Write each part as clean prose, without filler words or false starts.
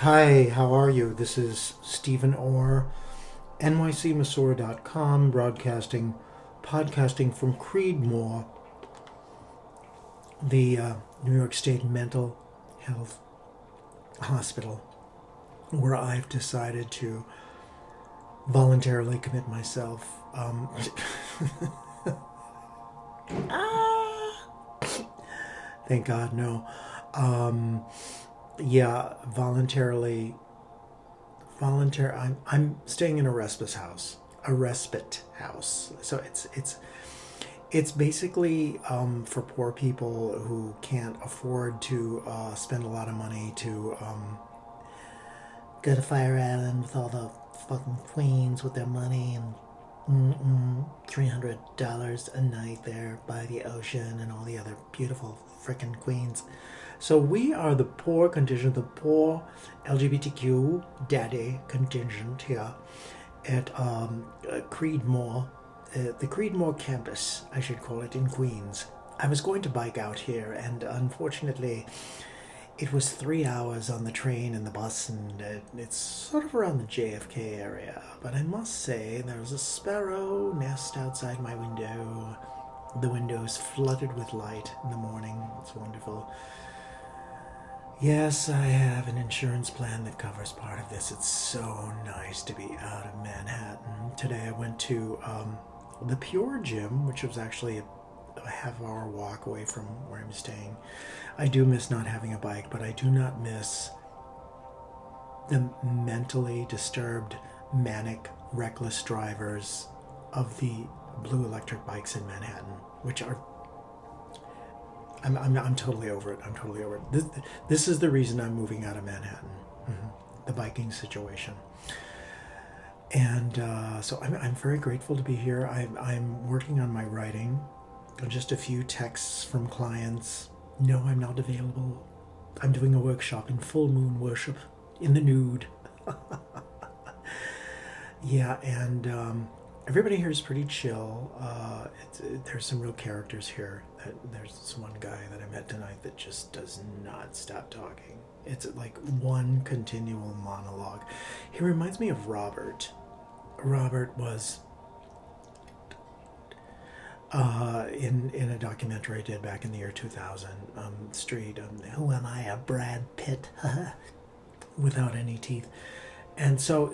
Hi, how are you? This is Stephen Orr, nycmasura.com, podcasting from Creedmoor, the New York State Mental Health Hospital, where I've decided to voluntarily commit myself. Thank God, no. Voluntarily. I'm staying in a respite house. So it's basically for poor people who can't afford to spend a lot of money to go to Fire Island with all the fucking queens with their money and $300 a night there by the ocean and all the other beautiful frickin' queens. So we are the poor contingent, the poor LGBTQ daddy contingent here at Creedmoor, the Creedmoor campus, I should call it, in Queens. I was going to bike out here, and unfortunately, it was 3 hours on the train and the bus, and it's sort of around the JFK area. But I must say, there's a sparrow nest outside my window. The window's flooded with light in the morning. It's wonderful. Yes, I have an insurance plan that covers part of this. It's so nice to be out of Manhattan. Today I went to the Pure Gym, which was actually a half-hour walk away from where I'm staying. I do miss not having a bike, but I do not miss the mentally disturbed, manic, reckless drivers of the blue electric bikes in Manhattan, which are I'm totally over it. I'm totally over it. This is the reason I'm moving out of Manhattan. The biking situation. And so I'm very grateful to be here. I'm working on my writing. Just a few texts from clients. No, I'm not available. I'm doing a workshop in full moon worship in the nude. Yeah, and everybody here is pretty chill. There's some real characters here. There's this one guy that I met tonight that just does not stop talking. It's like one continual monologue. He reminds me of Robert. Robert was in a documentary I did back in the year 2000, Street, Who Am I, a Brad Pitt, without any teeth. And so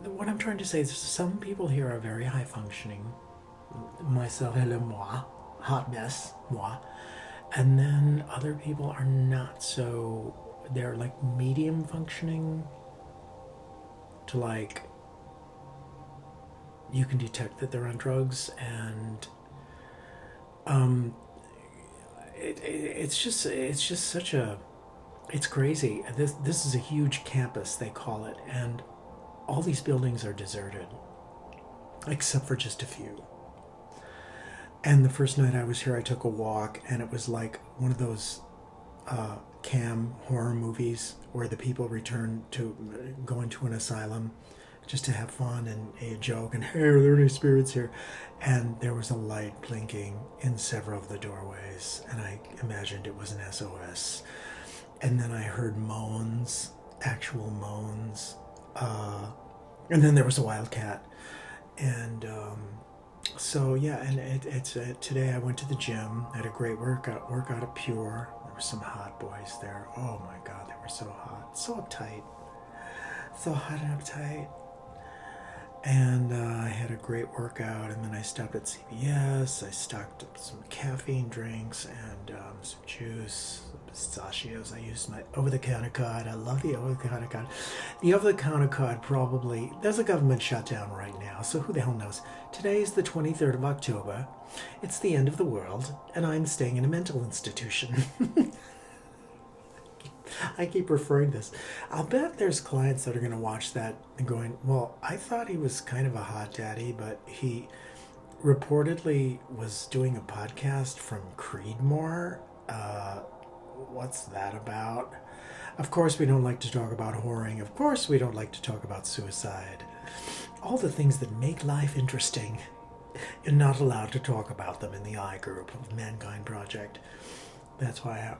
what I'm trying to say is some people here are very high functioning. Myself, moi, hot mess, moi. And then other people are not so, they're like medium functioning to like, you can detect that they're on drugs, and it's just such a, it's crazy. This is a huge campus, they call it, and all these buildings are deserted, except for just a few. And the first night I was here, I took a walk, and it was like one of those cam horror movies where the people return to go into an asylum just to have fun and a joke, and hey, are there any spirits here? And there was a light blinking in several of the doorways, and I imagined it was an SOS. And then I heard moans, actual moans. And then there was a wildcat. And so yeah, and it's today I went to the gym, had a great workout at Pure. There were some hot boys there. Oh my God, they were so hot, so uptight, so hot and uptight. And I had a great workout, and then I stopped at CVS. I stocked up some caffeine drinks and some juice, some pistachios. I used my over-the-counter card. I love the over-the-counter card. The over-the-counter card probably, there's a government shutdown right now, so who the hell knows? Today is the 23rd of October. It's the end of the world, and I'm staying in a mental institution. I keep referring to this. I'll bet there's clients that are going to watch that and going, well, I thought he was kind of a hot daddy, but he reportedly was doing a podcast from Creedmoor. What's that about? Of course, we don't like to talk about whoring. Of course, we don't like to talk about suicide. All the things that make life interesting. You're not allowed to talk about them in the I group of Mankind Project. That's why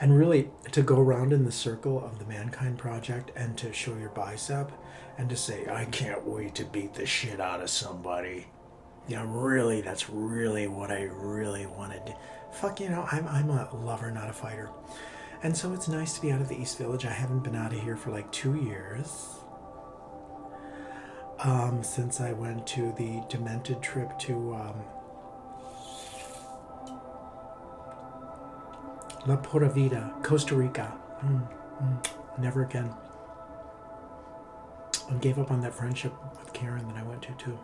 And really, to go around in the circle of the Mankind Project and to show your bicep and to say, I can't wait to beat the shit out of somebody. Really, that's really what I really wanted. Fuck, I'm a lover, not a fighter. And so it's nice to be out of the East Village. I haven't been out of here for like 2 years. Since I went to the demented trip to La Pura Vida, Costa Rica. Never again. I gave up on that friendship with Karen that I went to too.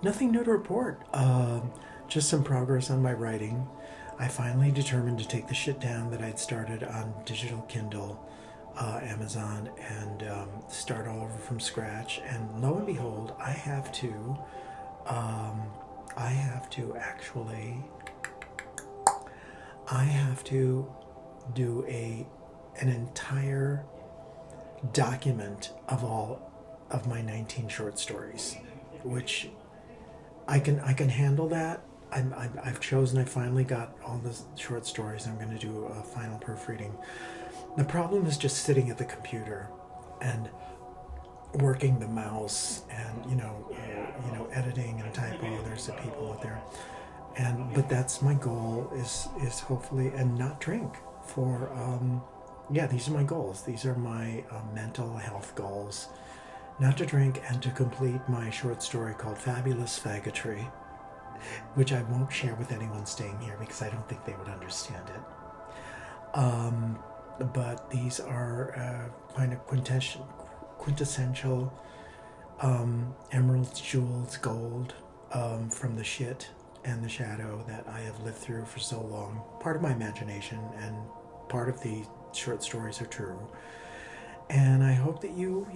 Nothing new to report. Just some progress on my writing. I finally determined to take the shit down that I'd started on digital Kindle, Amazon, and start all over from scratch. And lo and behold, I have to do an entire document of all of my 19 short stories, which I can handle that. I've chosen. I finally got all the short stories. I'm going to do a final proofreading. The problem is just sitting at the computer and working the mouse and editing and typo. There's the people out there, but that's my goal is hopefully, and not drink for these are my goals. These are my mental health goals. Not to drink and to complete my short story called Fabulous Faggotry, which I won't share with anyone staying here because I don't think they would understand it. But these are kind of quintessential emeralds, jewels, gold from the shit and the shadow that I have lived through for so long. Part of my imagination and part of the short stories are true. And I hope that you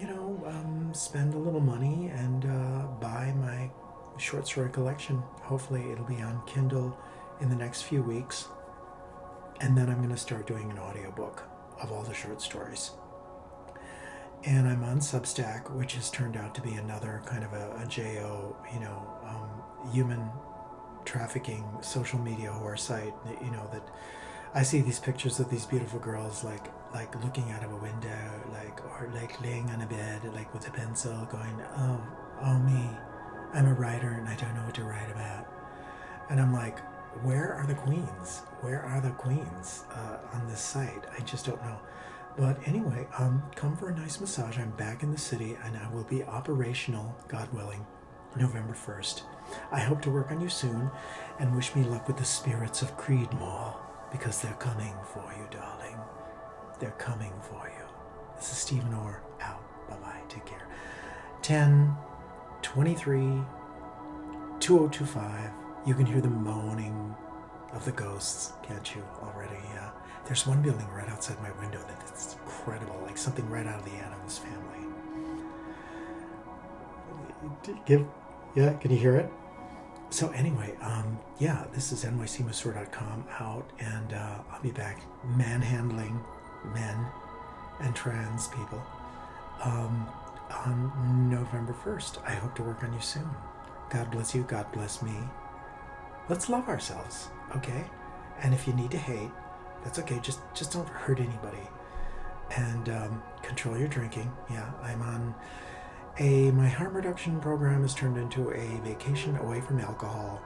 spend a little money and buy my short story collection. Hopefully it'll be on Kindle in the next few weeks. And then I'm going to start doing an audiobook of all the short stories. And I'm on Substack, which has turned out to be another kind of a JO, human trafficking social media whore site, that I see these pictures of these beautiful girls like looking out of a window, or laying on a bed, with a pencil going, oh me, I'm a writer and I don't know what to write about. And I'm like, where are the queens? Where are the queens on this site? I just don't know. But anyway, come for a nice massage. I'm back in the city and I will be operational, God willing, November 1st. I hope to work on you soon and wish me luck with the spirits of Creedmoor, because they're coming for you, darling. They're coming for you. This is Stephen Orr, out. Bye-bye. Take care. 10/23/2025. You can hear the moaning of the ghosts, can't you, already? Yeah. There's one building right outside my window that's incredible, like something right out of the Addams Family. Can you hear it? So anyway, this is nycmasseur.com out, and I'll be back manhandling men and trans people on November 1st. I hope to work on you soon. God bless you. God bless me. Let's love ourselves, okay? And if you need to hate, that's okay. Just don't hurt anybody. And control your drinking. Yeah, I'm on my harm reduction program has turned into a vacation away from alcohol,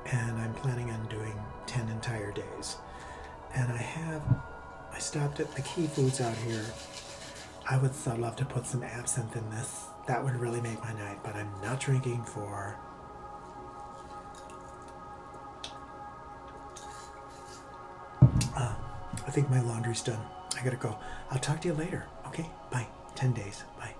and I'm planning on doing 10 entire days. And I stopped at the Key Foods out here. I would so love to put some absinthe in this. That would really make my night, but I'm not drinking for I think my laundry's done. I gotta go. I'll talk to you later. Okay, bye. 10 days. Bye.